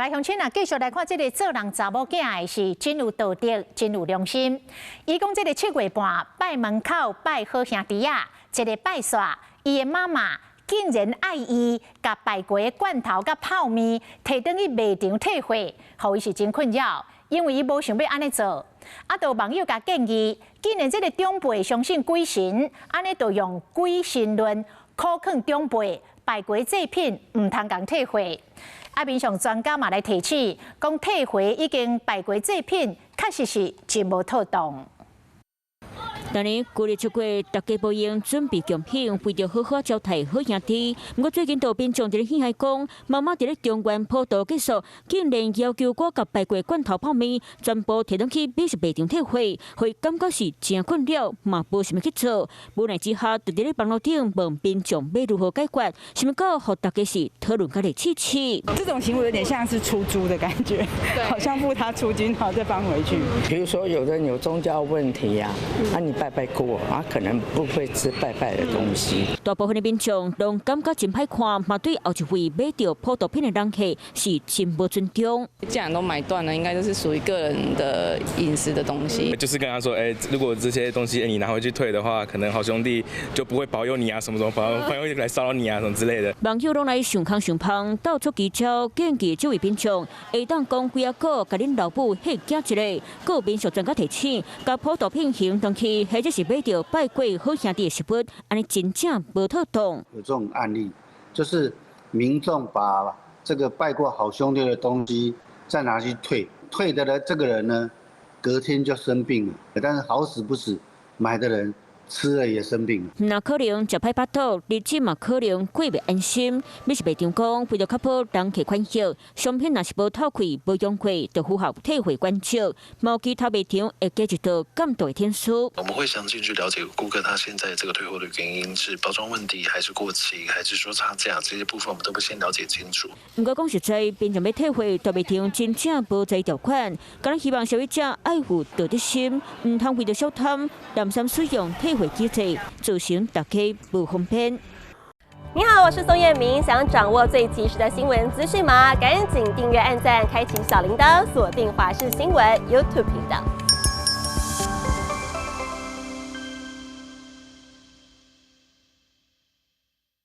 来，乡亲啊，继续来看这个做人查某囝的是真有道德、真有良心。伊讲这个7月半拜门口拜好兄弟啊，一个拜煞，伊的妈妈竟然爱伊，甲拜过的罐头甲泡面摕转去卖场退货，互伊是真困扰，因为伊无想要安尼做。啊，就有网友甲建议，既然这个长辈相信鬼神，安尼就用鬼神论考劝长辈拜过祭品唔通共退货。啊，面上专家嘛来提醒，讲退货已经拜过祭品，确实是真无妥当。当年旧日7月，大家无用准备奖品，为着好好招待好兄弟。不过最近有民众伫咧戏海讲，妈妈伫咧中原普渡结束，竟然要求我甲拜过罐头泡面全部摕转去美食卖场退货，会感觉是真困扰，嘛无想要去做。无奈之下，就伫咧网络顶问民众要如何解决，想要到互大家是讨论甲来气气。这种行为有点像是出租的感觉，好像付他出金，然后再放回去。比如说，有人有宗教问题呀，你拜拜过啊，可能不会吃拜拜的东西。大部分的民众拢感觉真歹看，嘛对后一位买到普渡品的人客是真无尊重。既然都买断了，应该就是属于个人的饮食的东西。就是跟他说，如果这些东西你拿回去退的话，可能好兄弟就不会保佑你啊，什么朋友来骚扰你啊，什么之类的。网友拢来上康上芳，到处奇招，建议这位民众下当讲几啊个，甲恁老母吓惊一个。各有民俗专家提醒，甲普渡品行动去，或者是买到拜过好兄弟的食物，安尼真正无妥当。有这种案例，就是民众把这个拜过好兄弟的东西再拿去退的呢，这个人呢，隔天就生病了，但是好死不死，买的人吃了也生病了。那可能食歹巴肚，日子嘛可能过袂安心。美食卖场讲，为了确保人客款项，商品若是无透气、无用过，就符合退回关照。某其他卖场会加一道监督的天数。我们会详细去了解顾客他现在这个退货的原因是包装问题，还是过期，还是说差价，这些部分我们都会先了解清楚。不过讲实在，民众要退货，大卖场真正无在条款。敢若希望消费者爱护道德心，唔通为着小贪，滥觞使用退货机制，造成大家不方便。你好，我是宋彦明。想掌握最及时的新闻资讯吗？赶紧订阅、按赞、开启小铃铛，锁定华视新闻 YouTube 频道。